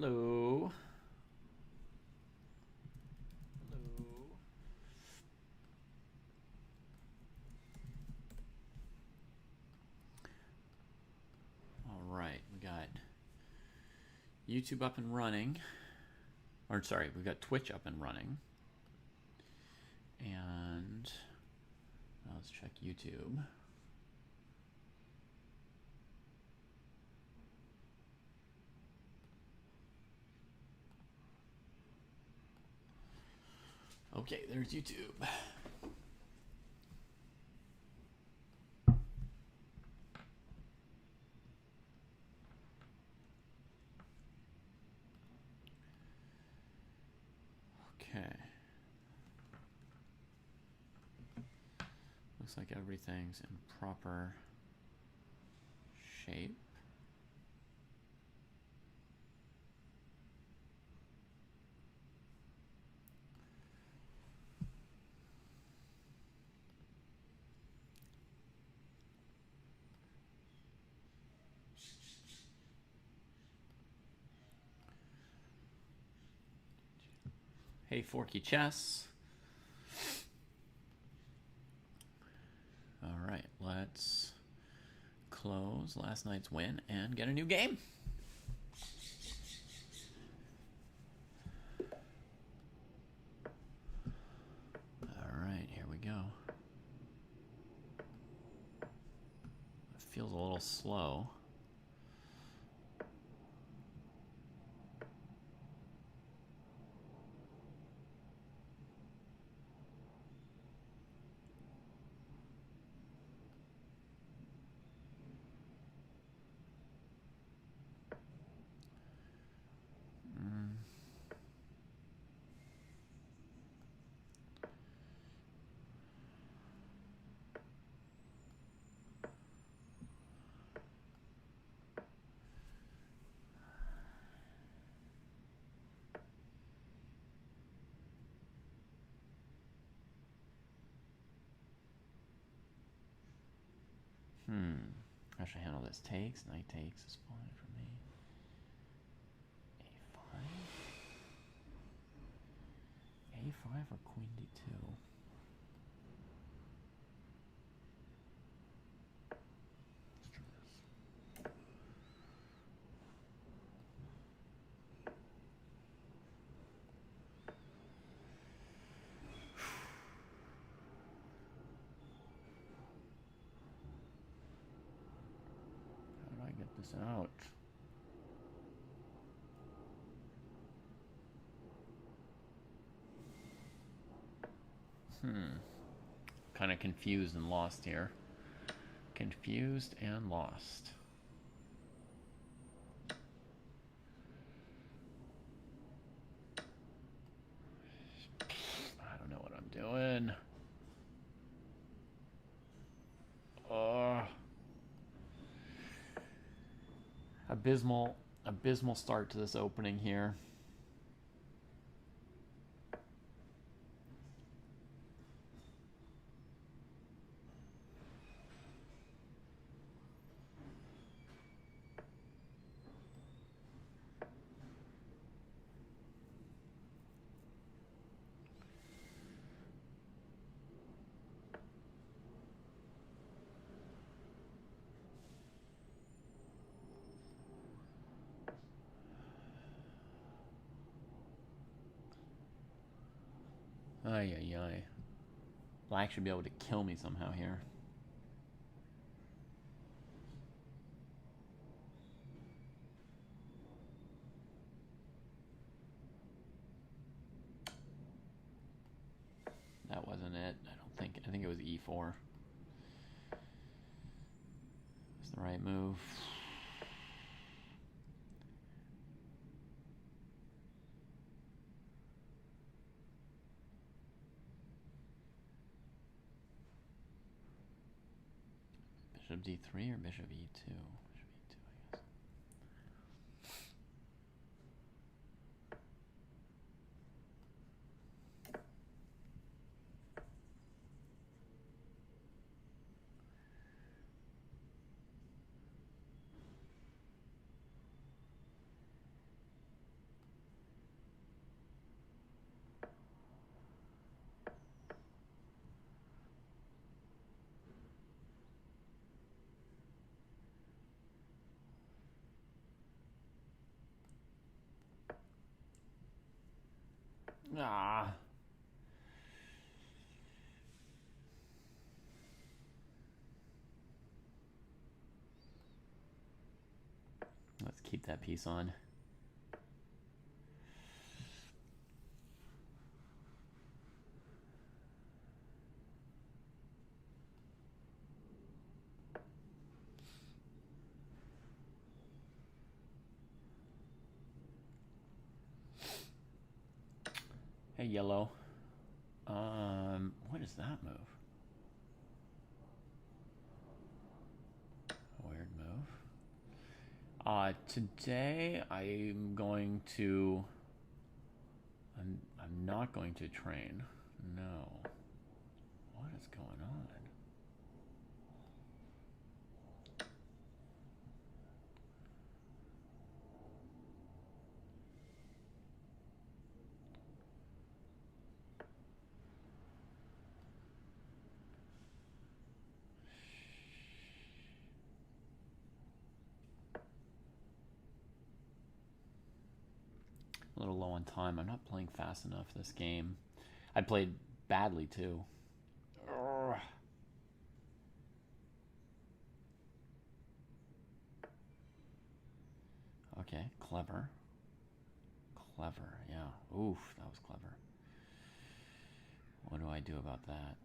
Hello. All right, we got YouTube up and running. Or sorry, we got Twitch up and running. And let's check YouTube. Okay, there's YouTube. Okay. Looks like everything's in proper shape. Hey, Forky Chess. All right, let's close last night's win and get a new game. All right, here we go. It feels a little slow. How should I handle this? Takes, knight takes is fine for me. A5. A5 or queen d2. Let's try this. How do I get this out? Kind of confused and lost here. Confused and lost. I don't know what I'm doing. Abysmal start to this opening here. Ay, ay, ay. Black should be able to kill me somehow here. That wasn't it. I think it was e4. It's the right move. Bishop d3 or bishop e2? Bishop e2, I guess. Ah. Let's keep that piece on. Hey, yellow. What is that move? A weird move. Today I'm going to. I'm not going to train. No. What is going on? A little low on time. I'm not playing fast enough this game. I played badly too. Urgh. Okay, clever. Clever, yeah. Oof, that was clever. What do I do about that?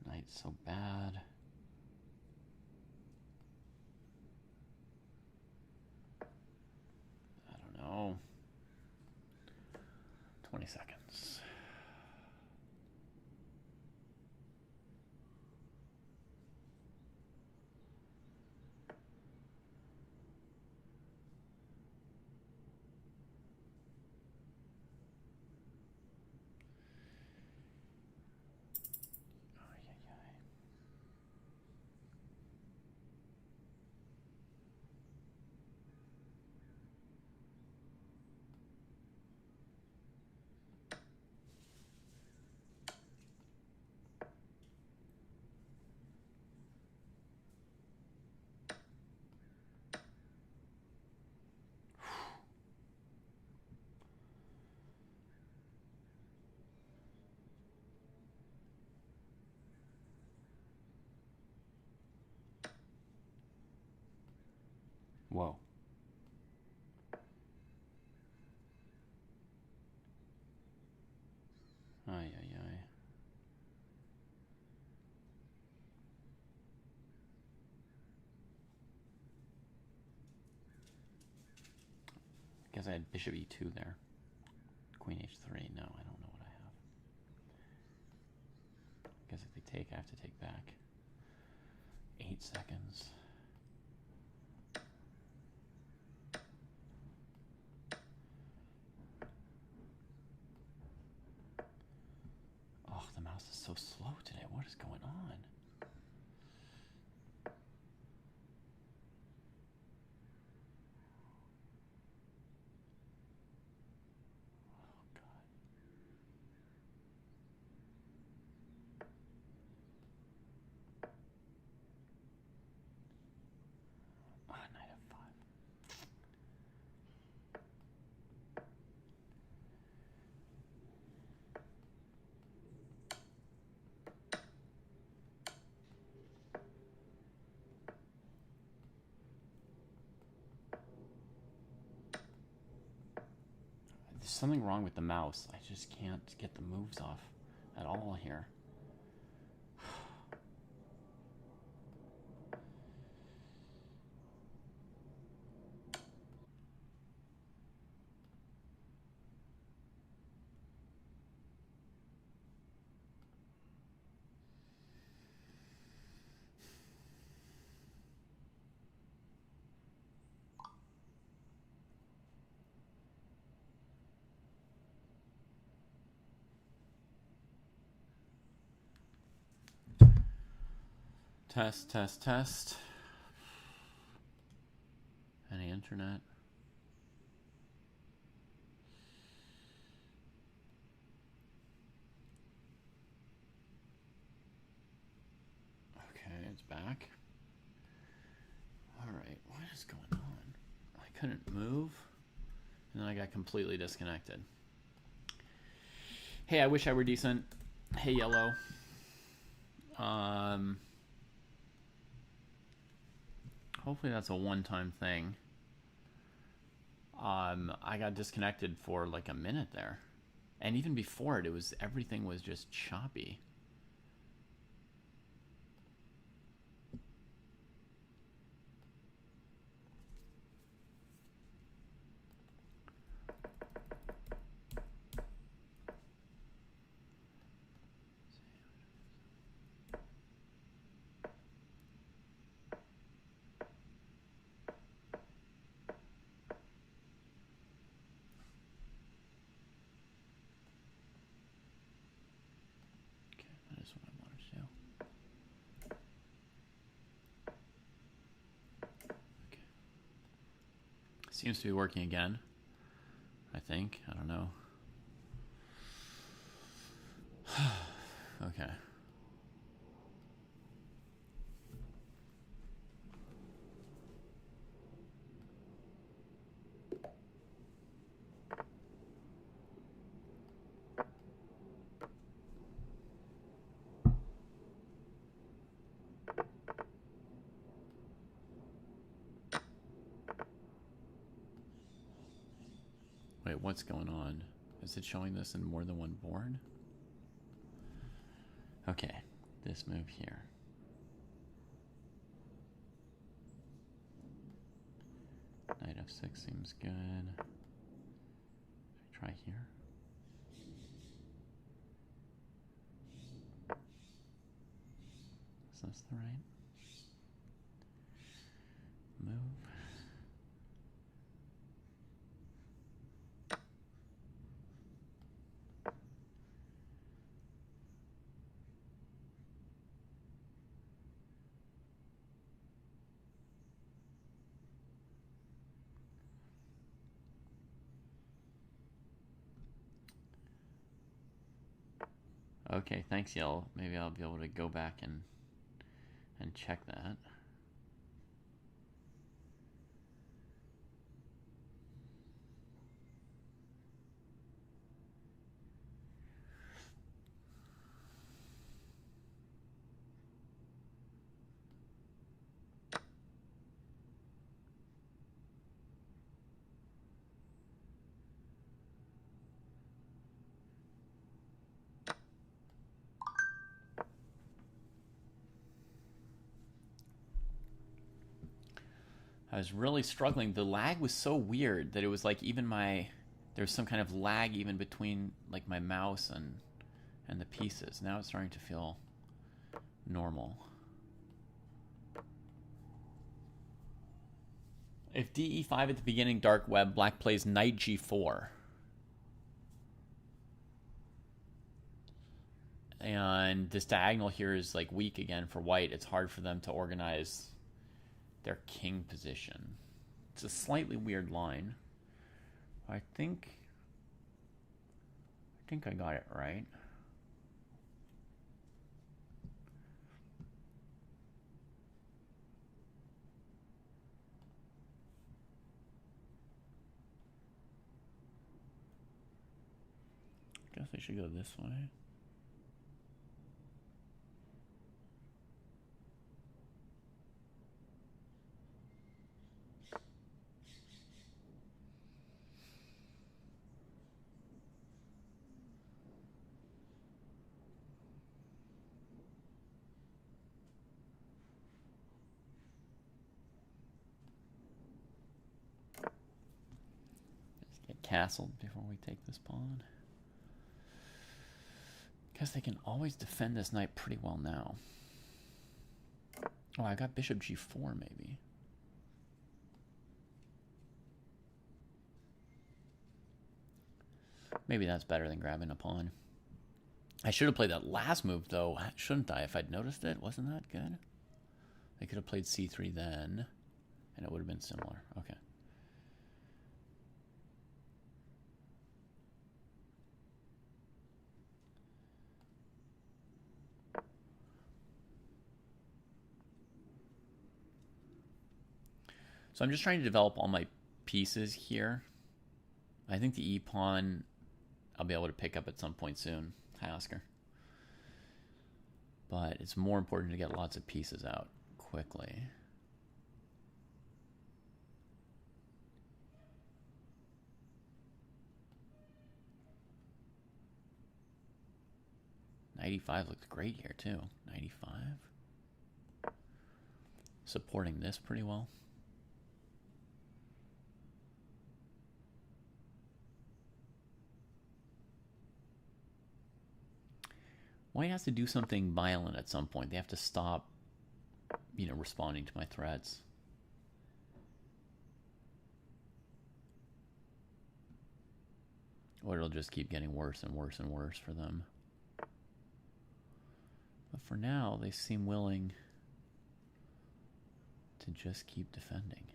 Knight's so bad. I don't know. 20 seconds. Whoa. Ay, ay, ay. Guess I had bishop e2 there. Queen h3. No, I don't know what I have. Guess if they take, I have to take back. 8 seconds. Oh, the mouse is so slow today. What is going on? Knight f5. There's something wrong with the mouse. I just can't get the moves off at all here. Test, test, test. Any internet? pawns back. Alright, what is going on? I couldn't move, and then I got completely disconnected. Hey, I wish I were decent. Hey, yellow. Hopefully that's a one-time thing. I got disconnected for like a minute there. And even before it, everything was just choppy. Seems to be working again, I think. I don't know. Okay. Wait, what's going on? Is it showing this in more than one board? Okay, this move here. Knight f6 seems good. Should I try here? Is this the right move? Okay, thanks, Yellow. Maybe I'll be able to go back and check that. I was really struggling. The lag was so weird that it was like even there was some kind of lag even between like my mouse and the pieces. Now it's starting to feel normal. If DE5 at the beginning, dark web, black plays knight g4. And this diagonal here is like weak again for white. It's hard for them to organize their king position. It's a slightly weird line. I think I got it right. Guess I should go this way. Let's get castled before we take this pawn. Because they can always defend this knight pretty well now. Oh, I got bishop g4 maybe. Maybe that's better than grabbing a pawn. I should have played that last move though, shouldn't I? If I'd noticed it, wasn't that good? I could have played c3 then, and it would have been similar. Okay. So I'm just trying to develop all my pieces here. I think the e-pawn I'll be able to pick up at some point soon. Hi, Oscar. But it's more important to get lots of pieces out quickly. .95 looks great here too. 95. Supporting this pretty well. White has to do something violent at some point. They have to stop, you know, responding to my threats. Or it'll just keep getting worse and worse and worse for them. But for now, they seem willing to just keep defending.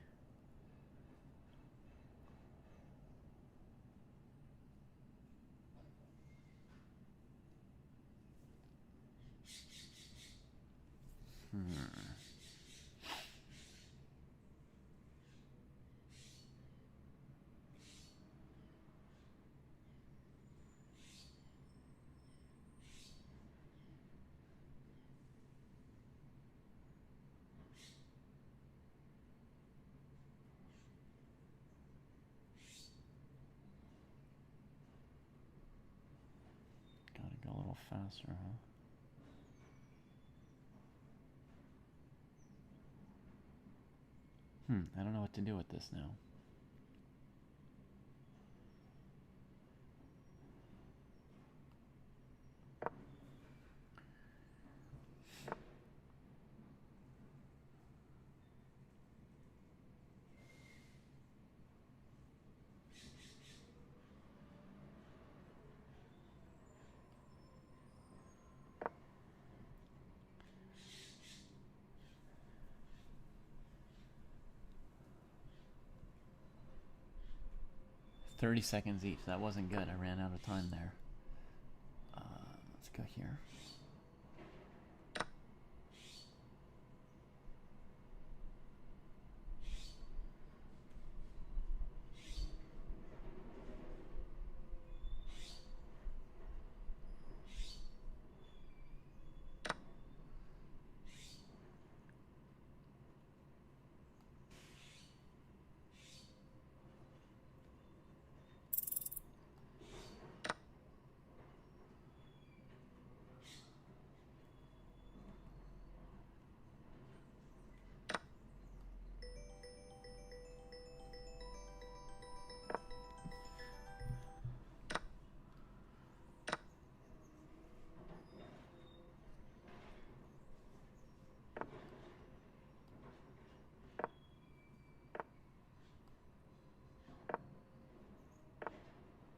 Gotta go a little faster, huh? I don't know what to do with this now. $30 seconds each. That wasn't good. I ran out of time there. Let's go here.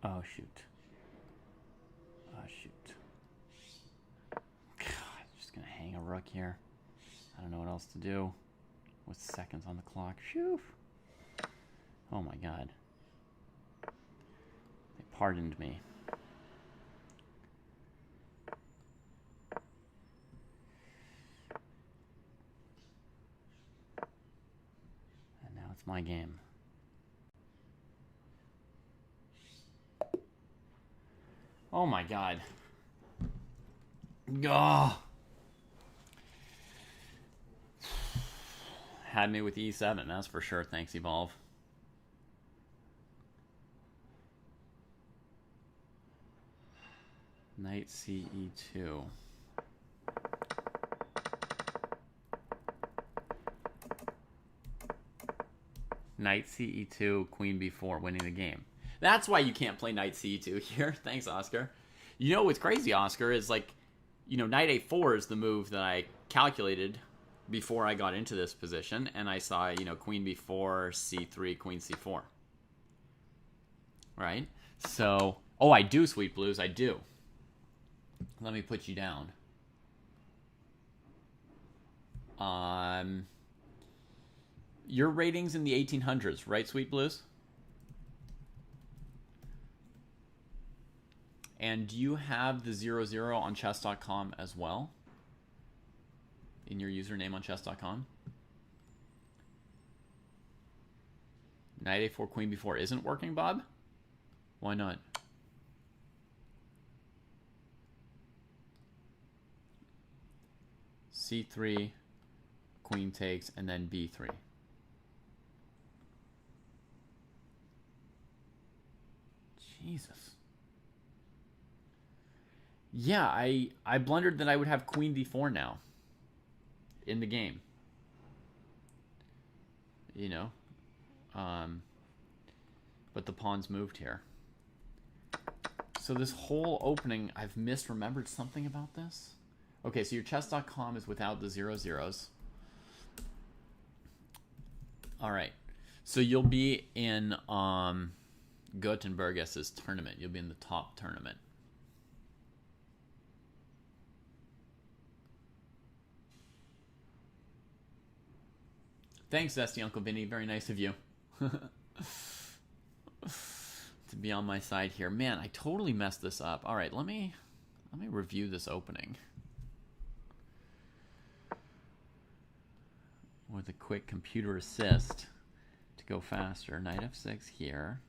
Oh, shoot. Oh, shoot. God, just gonna hang a rook here. I don't know what else to do with seconds on the clock. Shoo! Oh my God. They pardoned me. And now it's my game. Oh my God. Oh. Had me with E7, that's for sure. Thanks, Evolve. Knight CE2. Knight CE2, Queen B4, winning the game. That's why you can't play Knight CE2 here. Thanks, Oscar. You know what's crazy, Oscar, is like, you know, Knight A4 is the move that I calculated before I got into this position, and I saw, you know, Queen B4, C3, Queen C4. Right? So, oh, I do, Sweet Blues, I do. Let me put you down. Your ratings in the 1800s, right, Sweet Blues? And do you have the 00 on chess.com as well? In your username on chess.com? Knight a4, queen b4 isn't working, Bob? Why not? c3, queen takes, and then b3. Jesus. Yeah, I blundered that I would have queen d4 now in the game. You know? But the pawns moved here. So this whole opening, I've misremembered something about this. Okay, so your chess.com is without the 0-0s. All right. So you'll be in Gothenburg's tournament. You'll be in the top tournament. Thanks, Zesty Uncle Vinny. Very nice of you. To be on my side here. Man, I totally messed this up. All right, let me review this opening with a quick computer assist to go faster. Knight f6 here.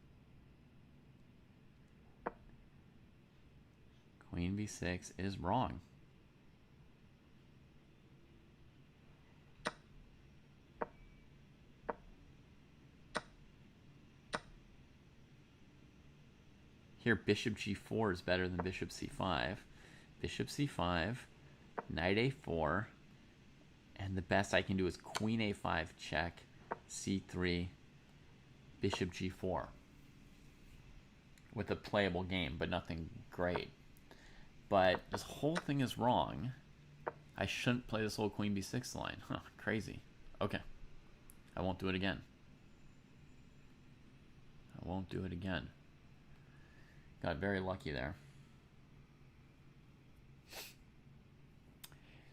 Queen b6 is wrong. Here, bishop g4 is better than bishop c5. Bishop c5, knight a4, and the best I can do is queen a5 check, c3, bishop g4. With a playable game, but nothing great. But this whole thing is wrong. I shouldn't play this whole queen b6 line. Huh, crazy. Okay. I won't do it again. I won't do it again. Got very lucky there.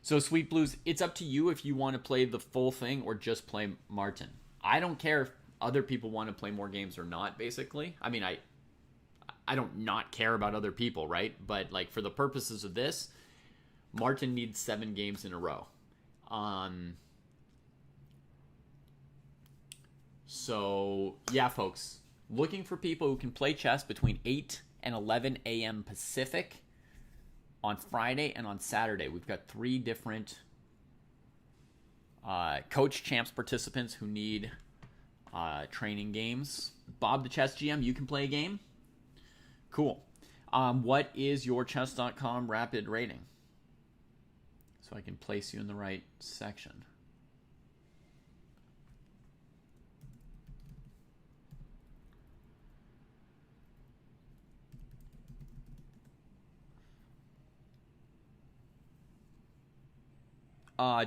So, Sweet Blues, it's up to you if you want to play the full thing or just play Martin. I don't care if other people want to play more games or not, basically. I mean, I don't not care about other people, right? But, like, for the purposes of this, Martin needs 7 games in a row. So, yeah, folks. Looking for people who can play chess between 8 and 11 a.m. Pacific on Friday and on Saturday. We've got 3 different Coach Champs participants who need training games. Bob the Chess GM, you can play a game? Cool. What is your chess.com rapid rating? So I can place you in the right section.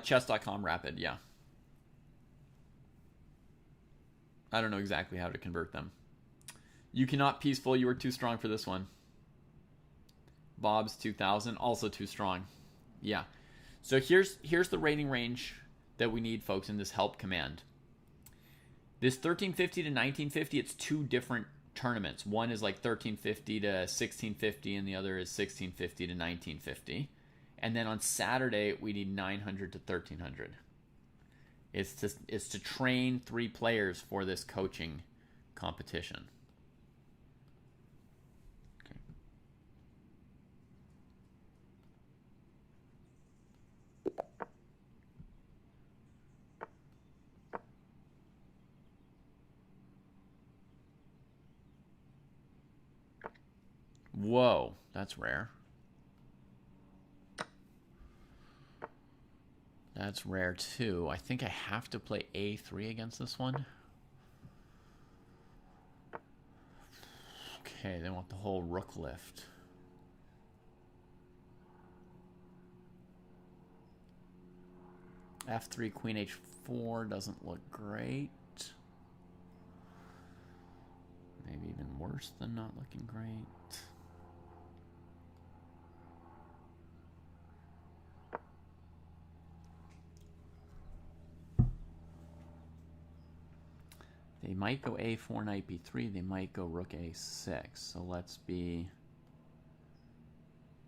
Chess.com rapid, yeah. I don't know exactly how to convert them. You cannot peaceful, you were too strong for this one. Bob's 2000, also too strong. Yeah. So here's the rating range that we need, folks, in this help command. This 1350 to 1950, it's 2 different tournaments. One is like 1350 to 1650, and the other is 1650 to 1950. And then on Saturday, we need 900 to 1300. It's to train 3 players for this coaching competition. Okay. Whoa, that's rare. That's rare too. I think I have to play a3 against this one. Okay, they want the whole rook lift. F3, queen h4 doesn't look great. Maybe even worse than not looking great. They might go a4, knight b3. They might go rook a6. So let's be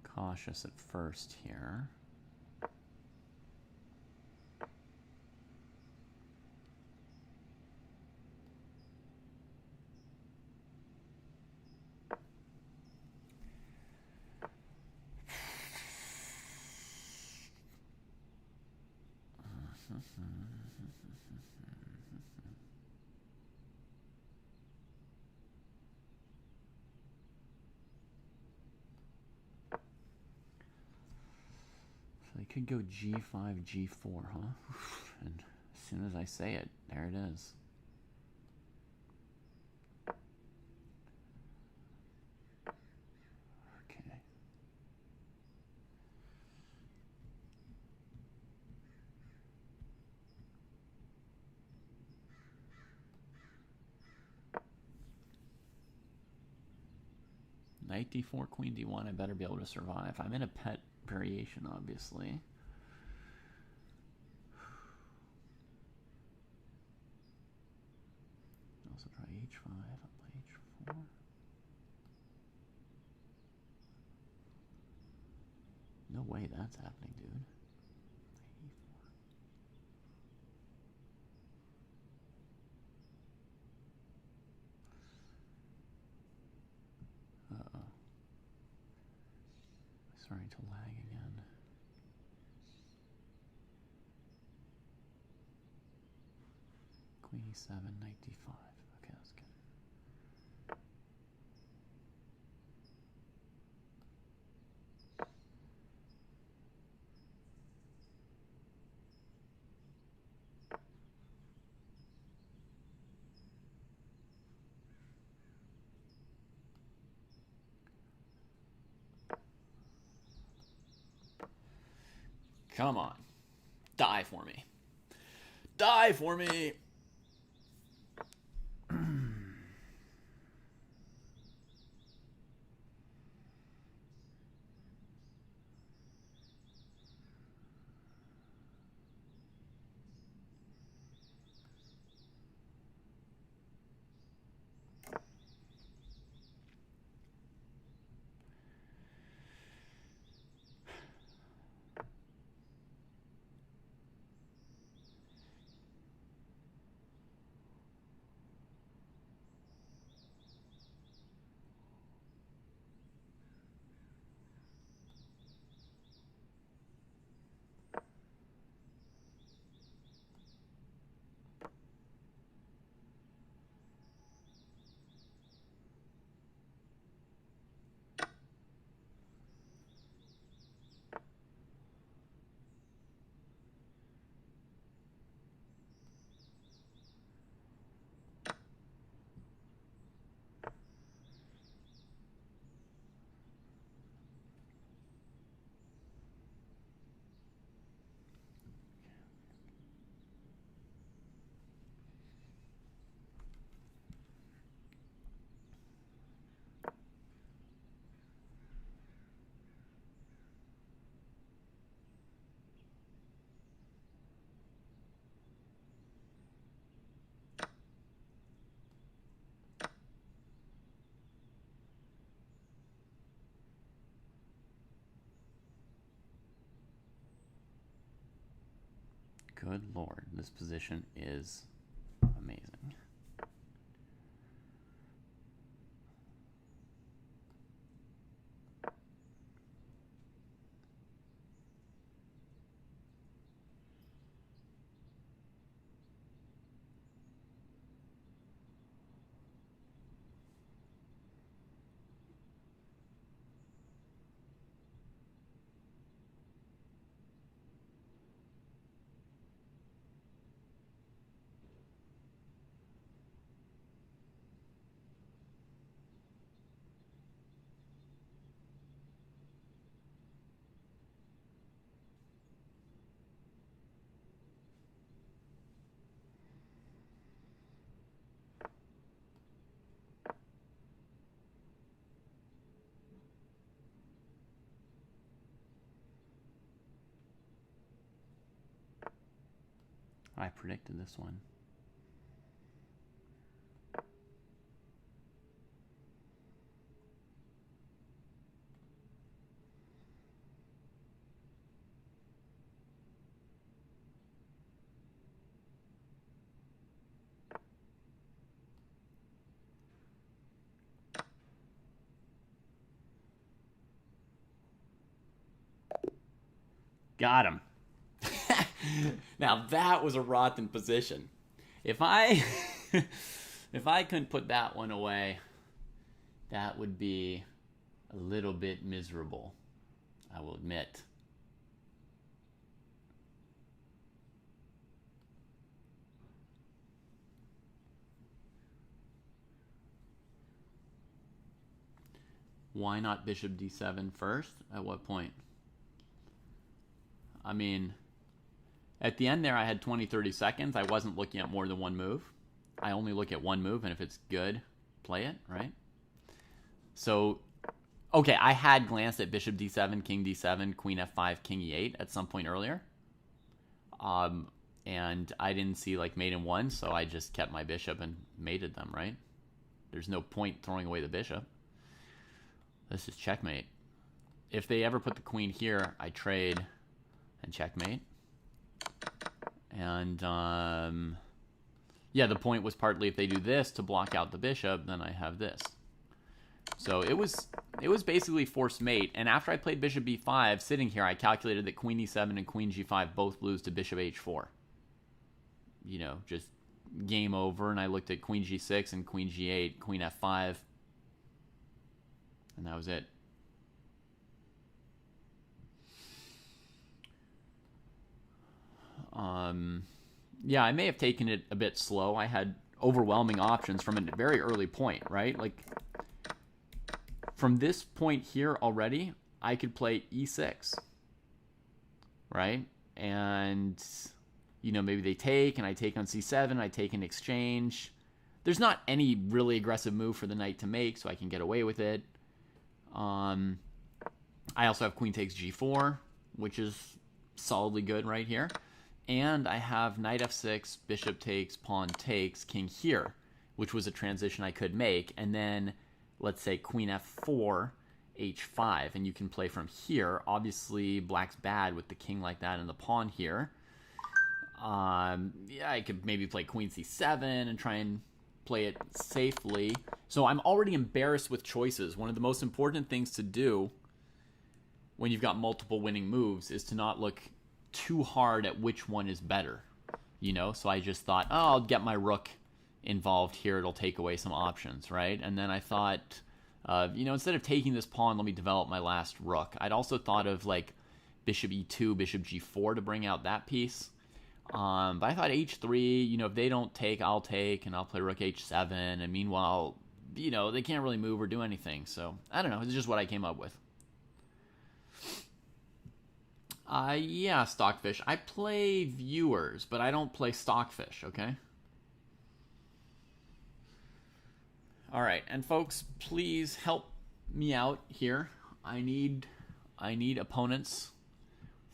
cautious at first here. So they could go G5, G4, huh? And as soon as I say it, there it is. Okay. Knight D4, Queen D1, I better be able to survive. I'm in a pet variation, obviously. Also try H5, I'll play H4. No way that's happening, dude. Uh-oh. Starting to lag again. Queen E7, Knight D5. Okay, that's good. Come on. Die for me. Die for me! Good lord, this position is amazing. I predicted this one. Got him. Now that was a rotten position. If I if I couldn't put that one away, that would be a little bit miserable, I will admit. Why not bishop d7 first? At what point? I mean, at the end there I had 20, 30 seconds. I wasn't looking at more than one move. I only look at one move, and if it's good, play it, right? So, okay, I had glanced at bishop d7, king d7, queen f5, king e8 at some point earlier. And I didn't see like mate in one, so I just kept my bishop and mated them, right? There's no point throwing away the bishop. This is checkmate. If they ever put the queen here, I trade and checkmate. And yeah, the point was partly if they do this to block out the bishop, then I have this. So it was basically forced mate. And after I played bishop b5, sitting here, I calculated that queen e7 and queen g5 both lose to bishop h4. You know, just game over. And I looked at queen g6 and queen g8, queen f5. And that was it. Yeah, I may have taken it a bit slow. I had overwhelming options from a very early point, right? Like, from this point here already, I could play e6, right? And, you know, maybe they take, and I take on c7, I take in exchange. There's not any really aggressive move for the knight to make, so I can get away with it. I also have queen takes g4, which is solidly good right here. And I have knight f6, bishop takes, pawn takes, king here, which was a transition I could make. And then, let's say, queen f4, h5, and you can play from here. Obviously, black's bad with the king like that and the pawn here. Yeah, I could maybe play queen c7 and try and play it safely. So I'm already embarrassed with choices. One of the most important things to do when you've got multiple winning moves is to not look too hard at which one is better, you know? So I just thought, oh, I'll get my rook involved here. It'll take away some options, right? And then I thought, you know, instead of taking this pawn, let me develop my last rook. I'd also thought of like bishop e2, bishop g4 to bring out that piece. But I thought h3, you know, if they don't take, I'll take, and I'll play rook h7. And meanwhile, you know, they can't really move or do anything. So I don't know. It's just what I came up with. Yeah, Stockfish. I play viewers, but I don't play Stockfish, okay? All right, and folks, please help me out here. I need opponents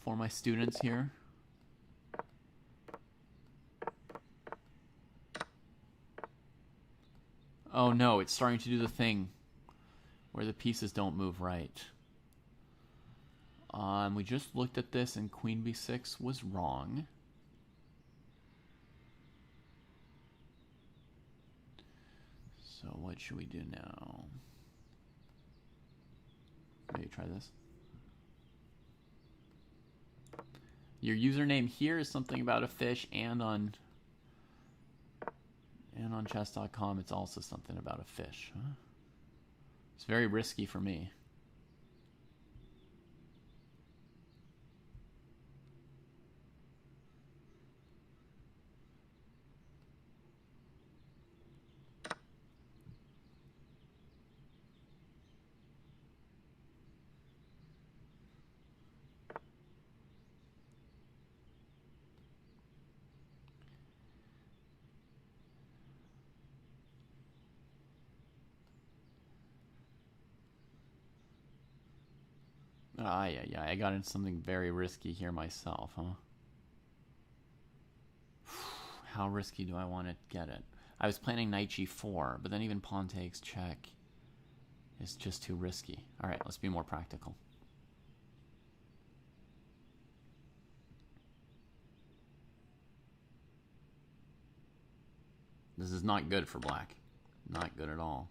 for my students here. Oh no, it's starting to do the thing where the pieces don't move right. We just looked at this and queen b6 was wrong. So what should we do now? Maybe try this. Your username here is something about a fish, and on chess.com it's also something about a fish. Huh? It's very risky for me. Yeah, I got into something very risky here myself, huh? How risky do I want to get it? I was planning knight g4, but then even pawn takes check is just too risky. All right, let's be more practical. This is not good for black. Not good at all.